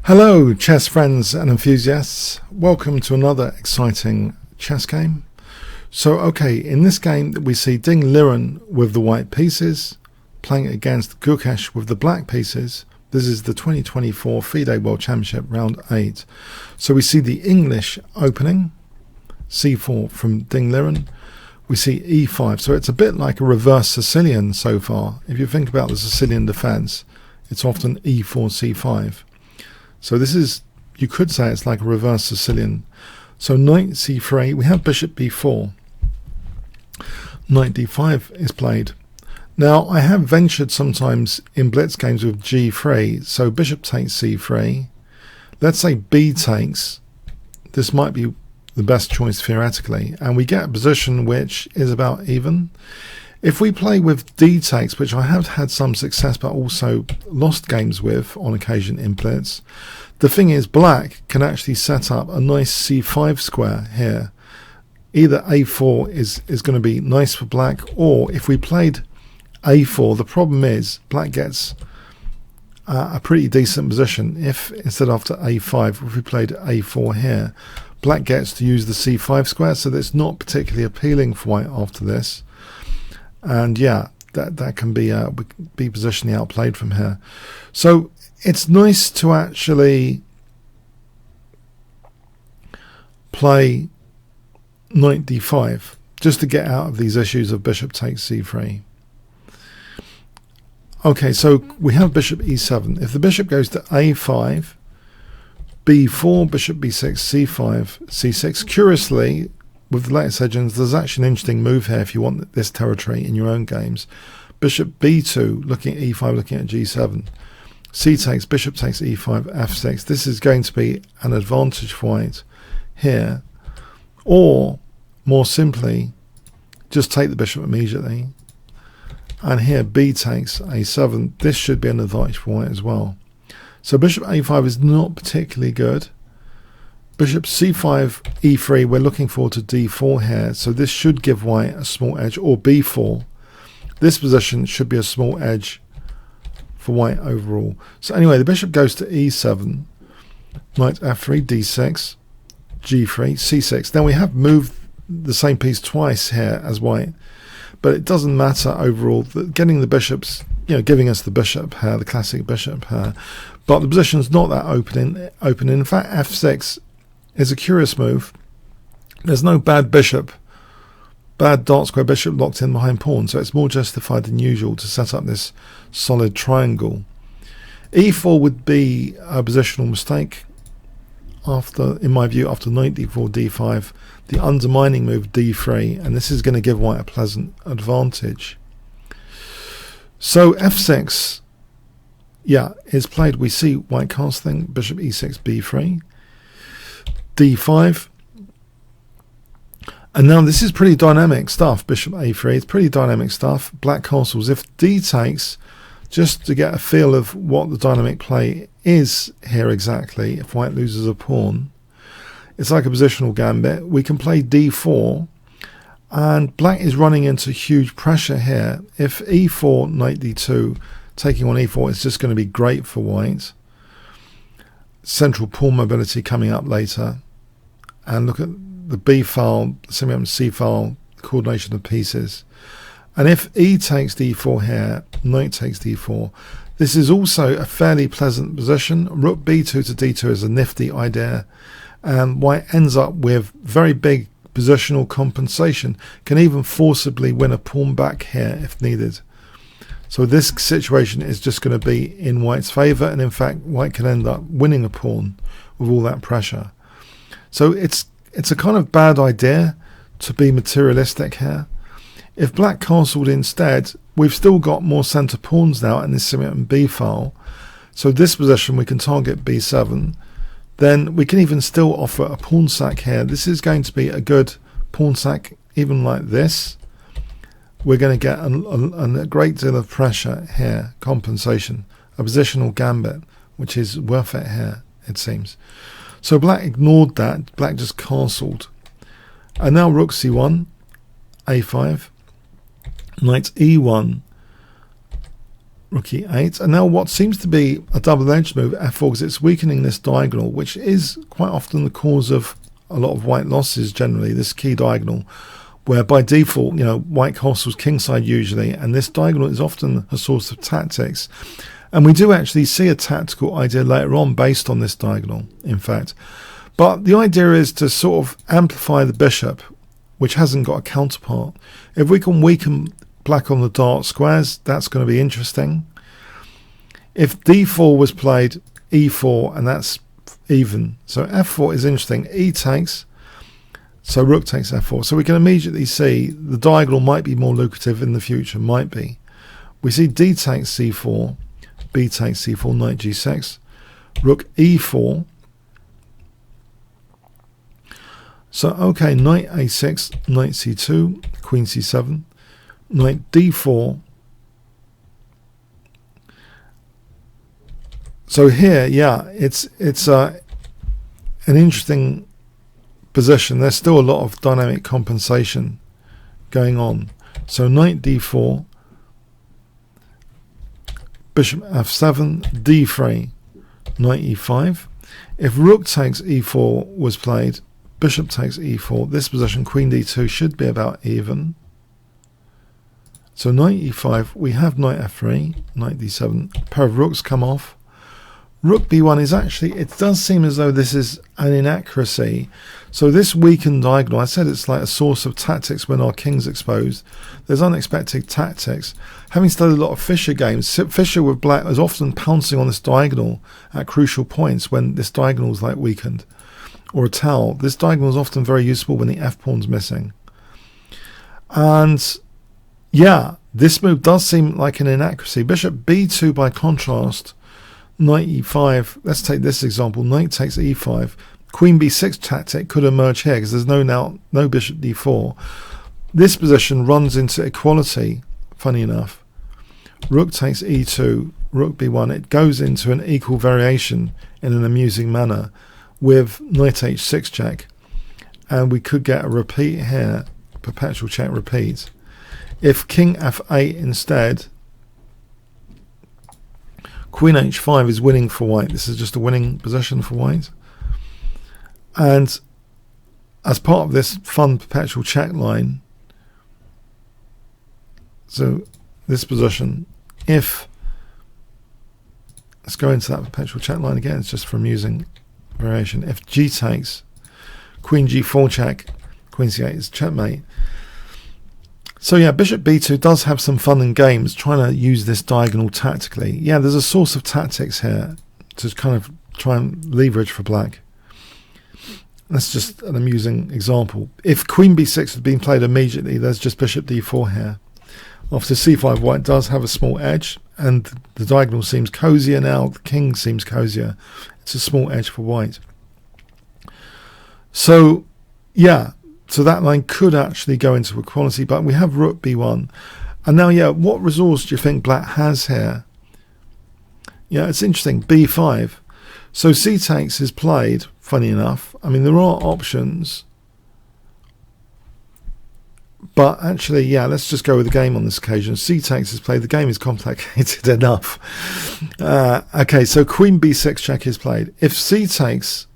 Hello chess friends and enthusiasts, welcome to another exciting chess game. So in this game we see Ding Liren with the white pieces playing against Gukesh with the black pieces. This is the 2024 FIDE World Championship round 8. So we see the English opening, c4 from Ding Liren. We see e5, so it's a bit like a reverse Sicilian so far. If you think about the Sicilian defense, it's often e4, c5. So this is, you could say it's like a reverse Sicilian. So knight c3, we have bishop b4. Knight d5 is played. Now I have ventured sometimes in blitz games with g3, so bishop takes c3. Let's say b takes. This might be the best choice theoretically, and we get a position which is about even. If we play with d takes, which I have had some success but also lost games with on occasion in blitz, the thing is black can actually set up a nice c5 square here. Either a4 is going to be nice for black, or if we played a4, the problem is black gets a pretty decent position. If instead after a5, if we played a4 here, black gets to use the c5 square, so that's not particularly appealing for white after this. And yeah, that can be positionally outplayed from here. So it's nice to actually play knight d5 just to get out of these issues of bishop takes c3. Okay, so we have bishop e7. If the bishop goes to a5, b4, bishop b6, c5, c6. Curiously, with the latest legends, there's actually an interesting move here if you want this territory in your own games. Bishop b2, looking at e5, looking at g7. C takes, bishop takes e5, f6. This is going to be an advantage for white here. Or, more simply, just take the bishop immediately. And here, b takes a7. This should be an advantage for white as well. So bishop a5 is not particularly good. Bishop c5, e3, we're looking forward to d4 here, so this should give white a small edge, or b4. This position should be a small edge for white overall. So anyway, the bishop goes to e7, knight f3, d6, g3, c6. Now we have moved the same piece twice here as white, but it doesn't matter overall. Getting the bishops, giving us the bishop here, the classic bishop here, but the position's not that open. In fact, f6 is a curious move. There's no bad dark square bishop locked in behind pawn, so it's more justified than usual to set up this solid triangle. e4 would be a positional mistake in my view, after knight d4, d5, the undermining move d3, and this is going to give white a pleasant advantage. So f6, is played. We see white castling, bishop e6, b3, d5, and now this is pretty dynamic stuff. Bishop a3, it's pretty dynamic stuff. Black castles. If d takes, just to get a feel of what the dynamic play is here exactly, if white loses a pawn, it's like a positional gambit. We can play d4, and black is running into huge pressure here. If e4, knight d2, taking on e4 is just going to be great for white. Central pawn mobility coming up later. And look at the b file, similar c file, coordination of pieces. And if e takes d4 here, knight takes d4, this is also a fairly pleasant position. Rook b2 to d2 is a nifty idea, and white ends up with very big positional compensation, can even forcibly win a pawn back here if needed. So this situation is just going to be in white's favour, and in fact white can end up winning a pawn with all that pressure. So it's a kind of bad idea to be materialistic here. If black castled instead, we've still got more centre pawns now in this symmetric b file. So this position we can target b7. Then we can even still offer a pawn sack here. This is going to be a good pawn sack, even like this. We're going to get a great deal of pressure here, compensation, a positional gambit, which is worth it here, it seems. So black ignored that, black just castled. And now rook c1, a5, knight e1, rook e8. And now what seems to be a double-edged move, f4, because it's weakening this diagonal, which is quite often the cause of a lot of white losses generally, this key diagonal, where by default, white castles kingside usually, and this diagonal is often a source of tactics. And we do actually see a tactical idea later on based on this diagonal, in fact. But the idea is to sort of amplify the bishop, which hasn't got a counterpart. If we can weaken black on the dark squares, that's going to be interesting. If d4 was played, e4, and that's even. So f4 is interesting. E takes, so rook takes f4. So we can immediately see the diagonal might be more lucrative in the future, might be. We see d takes c4, b takes c4, knight g6, rook e4. So okay, knight a6, knight c2, queen c7, knight d4. So here, yeah, it's an interesting position. There's still a lot of dynamic compensation going on. So knight d4, bishop f7, d3, knight e5. If rook takes e4 was played, bishop takes e4, this position, queen d2, should be about even. So knight e5, we have knight f3, knight d7, a pair of rooks come off. Rook b1 is actually, it does seem as though this is an inaccuracy. So this weakened diagonal, I said it's like a source of tactics when our king's exposed. There's unexpected tactics. Having studied a lot of Fischer games, Fischer with black is often pouncing on this diagonal at crucial points when this diagonal is like weakened. Or a towel. This diagonal is often very useful when the f-pawn's missing. And yeah, this move does seem like an inaccuracy. Bishop b2 by contrast, knight e5, let's take this example, knight takes e5, queen b6 tactic could emerge here because there's no bishop d4. This position runs into equality, funny enough. Rook takes e2, rook b1, it goes into an equal variation in an amusing manner with knight h6 check, and we could get a repeat here, perpetual check repeat. If king f8 instead, queen h5 is winning for white. This is just a winning position for white. And as part of this fun perpetual check line, so this position, if, let's go into that perpetual check line again, it's just for amusing variation. If g takes, queen g4 check, queen c8 is checkmate. So yeah, bishop b2 does have some fun and games trying to use this diagonal tactically. Yeah, there's a source of tactics here to kind of try and leverage for black. That's just an amusing example. If queen b6 had been played immediately, there's just bishop d4 here. After c5, white does have a small edge, and the diagonal seems cozier now. The king seems cozier. It's a small edge for white. So yeah, so that line could actually go into equality, but we have rook b1. And now, yeah, what resource do you think black has here? Yeah, it's interesting, b5. So c takes is played, funny enough. I mean, there are options. But actually, yeah, let's just go with the game on this occasion. C takes is played. The game is complicated enough. Okay, so queen b6 check is played. If c takes,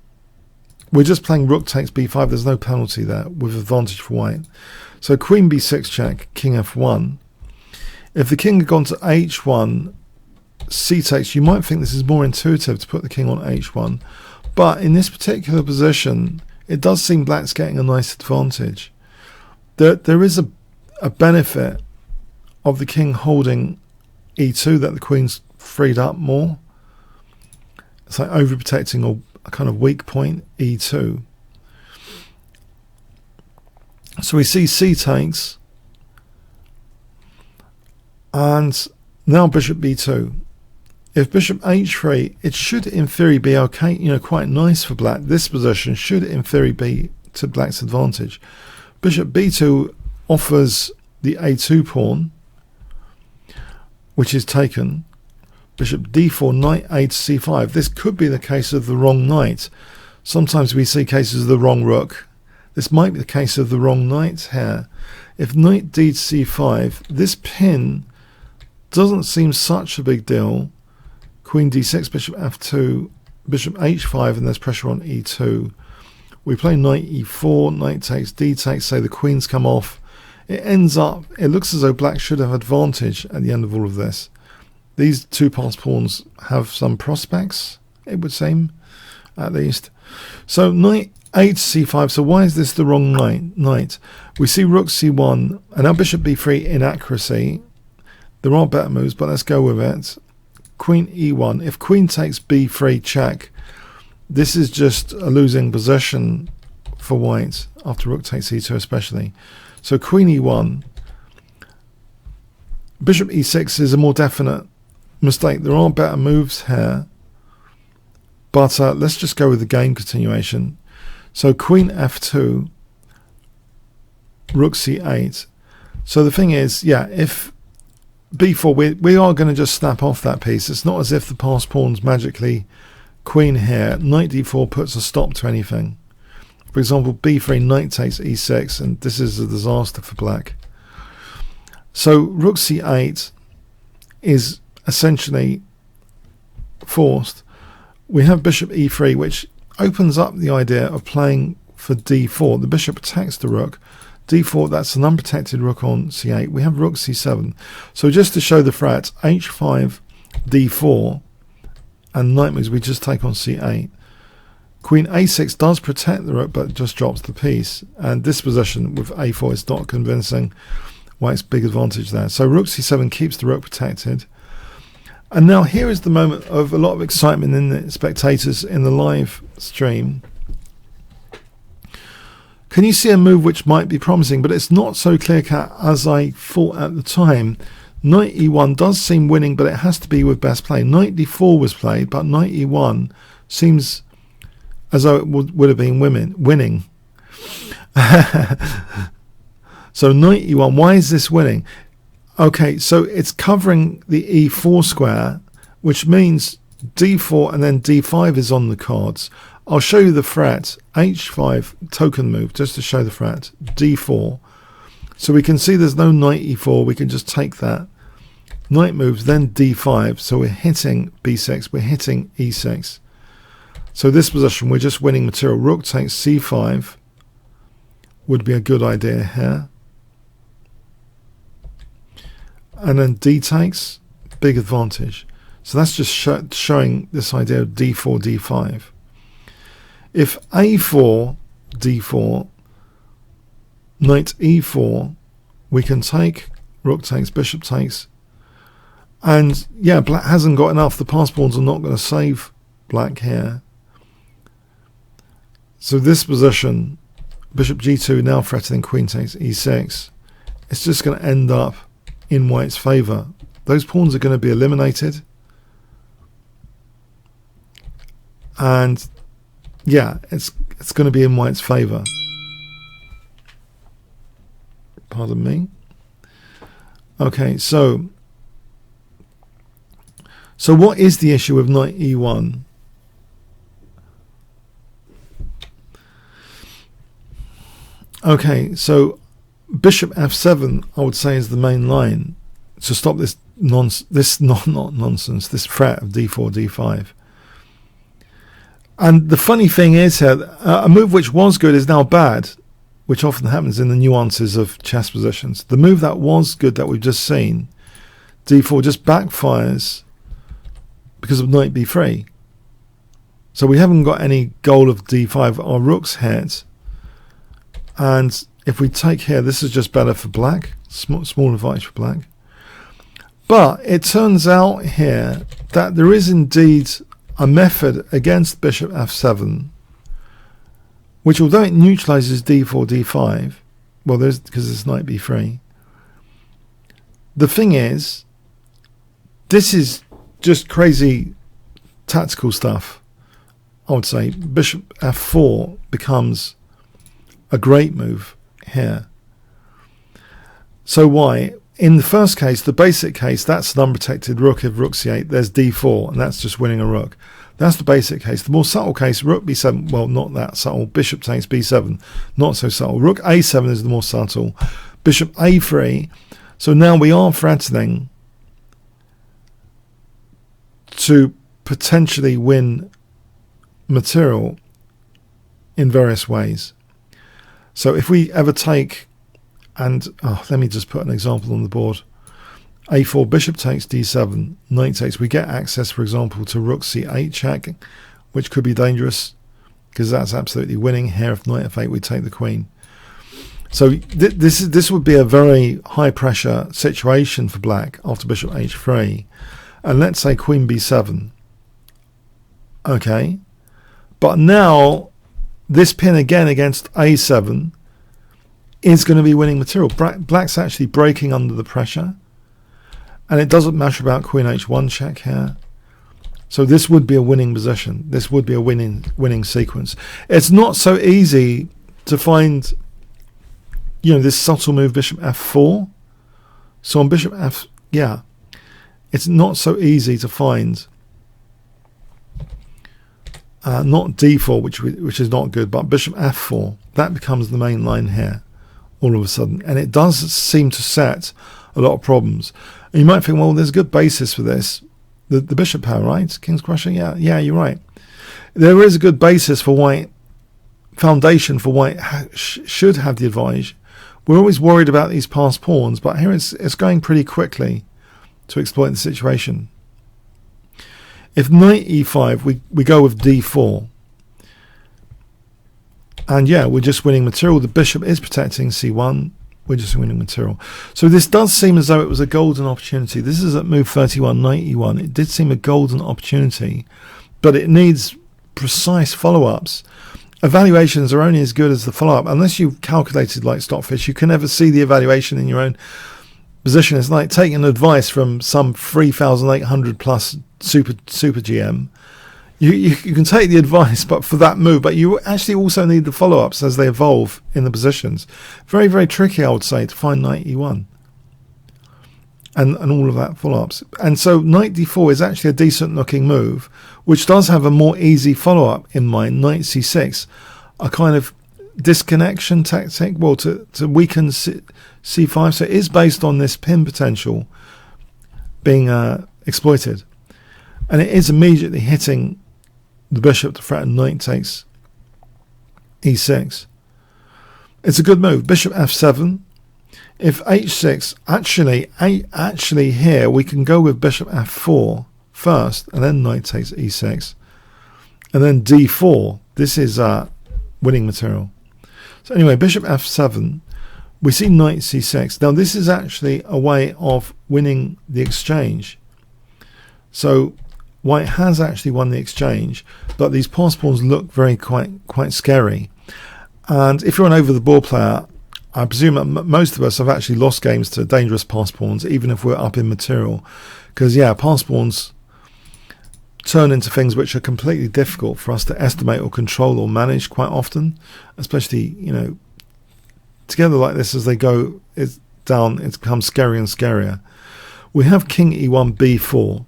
we're just playing rook takes b5. There's no penalty there with advantage for white. So queen b6 check, king f1. If the king had gone to h1, c takes, you might think this is more intuitive to put the king on h1. But in this particular position, it does seem black's getting a nice advantage. There is a benefit of the king holding e2, that the queen's freed up more. It's like overprotecting or a kind of weak point, e2. So we see c takes, and now bishop b2. If bishop h3, it should in theory be okay, quite nice for black. This position should in theory be to black's advantage. Bishop b2 offers the a2 pawn, which is taken. Bishop d4, knight a to c5. This could be the case of the wrong knight. Sometimes we see cases of the wrong rook. This might be the case of the wrong knight here. If knight d to c5, this pin doesn't seem such a big deal. Queen d6, bishop f2, bishop h5, and there's pressure on e2. We play knight e4, knight takes, d takes, say the queen's come off. It ends up, it looks as though black should have advantage at the end of all of this. These two passed pawns have some prospects, it would seem, at least. So knight h5, so why is this the wrong knight? We see rook c1, and now bishop b3 inaccuracy. There are better moves, but let's go with it. Queen e1, if queen takes b3 check, this is just a losing position for white, after rook takes e2 especially. So queen e1, bishop e6 is a more definite mistake. There are better moves here, but let's just go with the game continuation. So queen f2, rook c8. So the thing is, yeah, if b4, we are going to just snap off that piece. It's not as if the passed pawns magically queen here. Knight d4 puts a stop to anything. For example, b3, knight takes e6, and this is a disaster for black. So rook c8 is essentially forced. We have bishop e3, which opens up the idea of playing for d4. The bishop protects the rook. d4, that's an unprotected rook on c8. We have rook c7. So just to show the threat, h5, d4, and knight moves, we just take on c8. Queen a6 does protect the rook, but just drops the piece. And this position with a4 is not convincing. White's big advantage there. So rook c7 keeps the rook protected. And now here is the moment of a lot of excitement in the spectators in the live stream. Can you see a move which might be promising, but it's not so clear-cut as I thought at the time? Knight e1 does seem winning, but it has to be with best play. Knight d4 was played, but knight e1 seems as though it would have been winning. So knight e1, why is this winning? Okay, so it's covering the e4 square, which means d4 and then d5 is on the cards. I'll show you the threat. h5 token move, just to show the threat. d4. So we can see there's no knight e4. We can just take that. Knight moves, then d5. So we're hitting b6. We're hitting e6. So this position, we're just winning material. Rook takes c5 would be a good idea here. And then d takes, big advantage. So that's just showing this idea of d4, d5. If a4, d4, knight e4, we can take, rook takes, bishop takes. And yeah, black hasn't got enough. The passed pawns are not going to save black here. So this position, bishop g2 now threatening queen takes e6. It's just going to end up in white's favour. Those pawns are going to be eliminated. And yeah, it's going to be in white's favour. Pardon me. Okay, so what is the issue with knight e1? Okay, so bishop f7, I would say, is the main line to stop this nonsense, this threat of d4, d5. And the funny thing is here, a move which was good is now bad, which often happens in the nuances of chess positions. The move that was good that we've just seen, d4, just backfires because of knight b3. So we haven't got any goal of d5. Our rook's hit. And if we take here, this is just better for black. Small advantage for black. But it turns out here that there is indeed a method against bishop f7, which, although it neutralizes d4, d5, well, there's because it's knight b3. The thing is, this is just crazy tactical stuff. I would say bishop f4 becomes a great move here. So why? In the first case, the basic case, that's an unprotected rook. If rook c8, there's d4, and that's just winning a rook. That's the basic case. The more subtle case, rook b7, well, not that subtle. Bishop takes b7, not so subtle. Rook a7 is the more subtle. Bishop a3. So now we are threatening to potentially win material in various ways. So if we ever take, and let me just put an example on the board. A4, bishop takes d7, knight takes. We get access, for example, to rook c8 check, which could be dangerous because that's absolutely winning here. If knight f8, we take the queen. So this would be a very high pressure situation for black after bishop h3. And let's say queen b7. Okay. But now this pin again against a7 is going to be winning material. Black's actually breaking under the pressure. And it doesn't matter about queen h1 check here. So this would be a winning position. This would be a winning sequence. It's not so easy to find, this subtle move bishop f4. So on bishop f, it's not so easy to find. Not d4, which is not good, but bishop f4. That becomes the main line here all of a sudden. And it does seem to set a lot of problems. And you might think, well, there's a good basis for this. The bishop pair, right? Kingscrusher, yeah, you're right. There is a good basis for white, foundation for white should have the advantage. We're always worried about these passed pawns, but here it's going pretty quickly to exploit the situation. If knight e5, we go with d4. And we're just winning material. The bishop is protecting c1. We're just winning material. So this does seem as though it was a golden opportunity. This is at move 31, knight e1. It did seem a golden opportunity, but it needs precise follow-ups. Evaluations are only as good as the follow-up. Unless you've calculated like Stockfish, you can never see the evaluation in your own position. It's like taking advice from some 3,800 plus super GM. You can take the advice, but for that move, but you actually also need the follow-ups as they evolve in the positions. Very, very tricky, I would say, to find knight e1 and all of that follow-ups. And so knight d4 is actually a decent looking move, which does have a more easy follow-up in mind. Knight c6, a kind of disconnection tactic, well, to weaken c5. So it is based on this pin potential being exploited. And it is immediately hitting the bishop to threaten knight takes e6. It's a good move. Bishop f7. If h6, actually here we can go with bishop f4 first, and then knight takes e6, and then d4. This is winning material. So anyway, bishop f7. We see knight c6. Now this is actually a way of winning the exchange. So white has actually won the exchange, but these pass pawns look quite scary. And if you're an over-the-board player, I presume that most of us have actually lost games to dangerous pass pawns, even if we're up in material. Because, pass pawns turn into things which are completely difficult for us to estimate or control or manage quite often, especially, together like this as they go down, it becomes scarier and scarier. We have king e1, b4.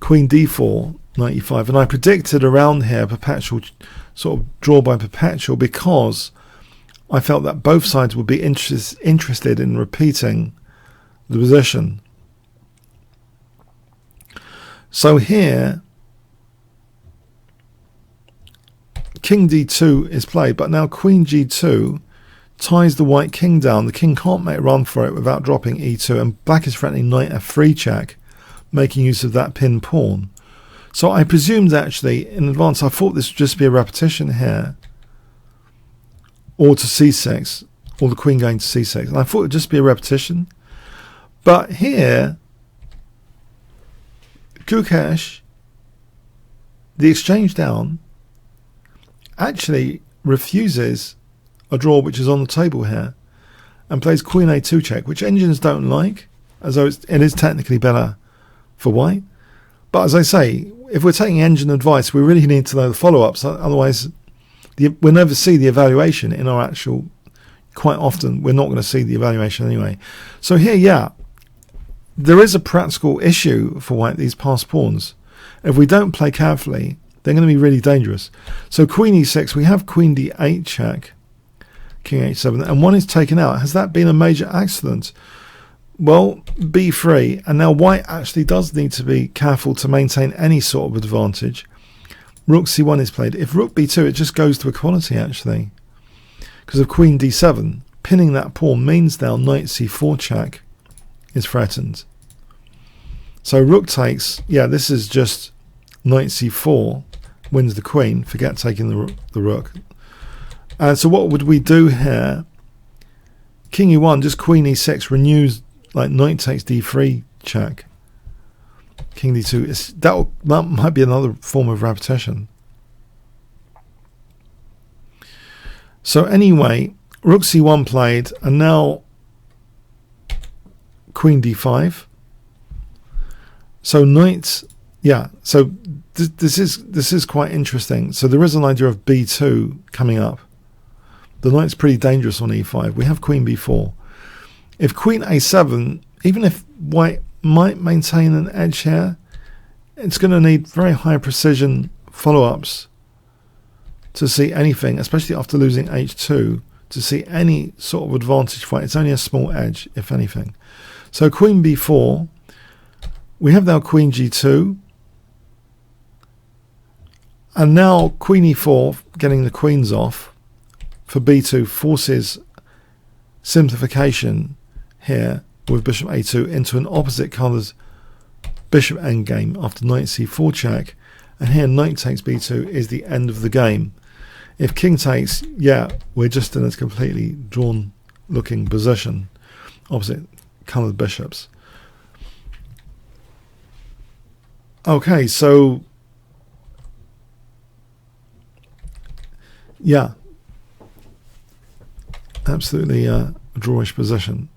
Queen d4, knight e5, and I predicted around here perpetual, sort of draw by perpetual, because I felt that both sides would be interested in repeating the position. So here, king d2 is played, but now queen g2 ties the white king down. The king can't make a run for it without dropping e2, and black is threatening knight f3 check, making use of that pin pawn. So I presumed actually in advance, I thought this would just be a repetition here, or to c6, or the queen going to c6, and I thought it would just be a repetition. But here, Gukesh, the exchange down, actually refuses a draw which is on the table here, and plays queen a2 check, which engines don't like, as though it is technically better for white. But as I say, if we're taking engine advice, we really need to know the follow-ups. Otherwise, we'll never see the evaluation in our actual. Quite often, we're not going to see the evaluation anyway. So here, there is a practical issue for white, these passed pawns. If we don't play carefully, they're going to be really dangerous. So queen e6, we have queen d8 check, king h7, and one is taken out. Has that been a major accident? Well, b3, and now white actually does need to be careful to maintain any sort of advantage. Rook c1 is played. If rook b2, it just goes to equality actually, because of queen d7. Pinning that pawn means now knight c4 check is threatened. So rook takes, yeah, this is just knight c4 wins the queen. Forget taking the rook. And so what would we do here? King e1, just queen e6 renews, like knight takes d3 check. King d2, that might be another form of repetition. So anyway, rook c1 played, and now queen d5. So knight, yeah. So this is quite interesting. So there is an idea of b2 coming up. The knight's pretty dangerous on e5. We have queen b4. If queen a7, even if white might maintain an edge here, it's going to need very high precision follow-ups to see anything, especially after losing h2, to see any sort of advantage fight. It's only a small edge, if anything. So queen b4, we have now queen g2, and now queen e4, getting the queens off for b2 forces simplification here with bishop a2 into an opposite coloured bishop endgame after knight c4 check, and here knight takes b2 is the end of the game. If king takes, yeah, we're just in a completely drawn looking position, opposite coloured bishops. Okay, so yeah, absolutely a drawish position.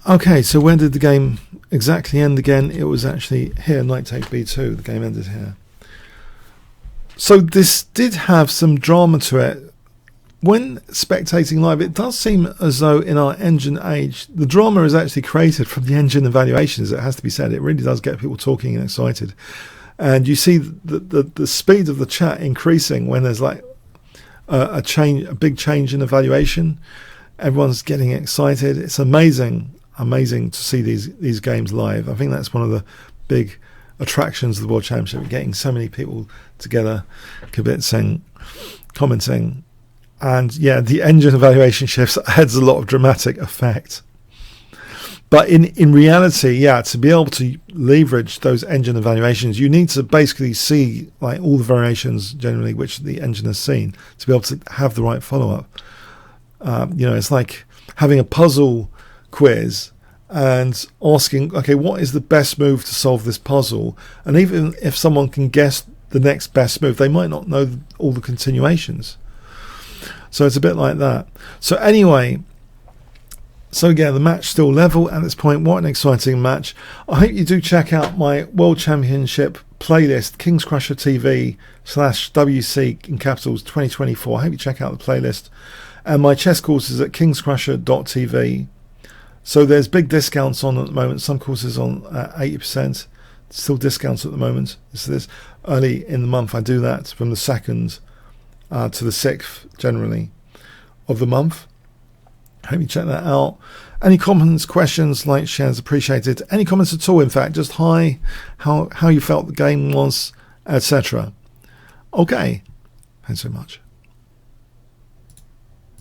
Okay, so when did the game exactly end again? It was actually here, knight takes b2, the game ended here. So this did have some drama to it. When spectating live, it does seem as though in our engine age, the drama is actually created from the engine evaluations, it has to be said. It really does get people talking and excited. And you see the speed of the chat increasing when there's like a big change in evaluation. Everyone's getting excited. It's amazing to see these games live. I think that's one of the big attractions of the World Championship, getting so many people together, kibitzing, commenting. And yeah, the engine evaluation shifts adds a lot of dramatic effect. But in reality, yeah, to be able to leverage those engine evaluations, you need to basically see like all the variations generally which the engine has seen to be able to have the right follow-up. It's like having a puzzle quiz and asking, okay, what is the best move to solve this puzzle? And even if someone can guess the next best move, they might not know all the continuations. So it's a bit like that. So anyway, so yeah, the match still level at this point. What an exciting match. I hope you do check out my World Championship playlist, Kingscrusher TV /WC in capitals 2024. I hope you check out the playlist. And my chess courses at kingscrusher.tv. So there's big discounts on at the moment. Some courses on 80%. Still discounts at the moment. So this early in the month I do that from the 2nd to the 6th generally of the month. Hope you check that out. Any comments, questions, likes, shares appreciated. Any comments at all, in fact, just hi, how you felt the game was, etc. Okay, thanks so much.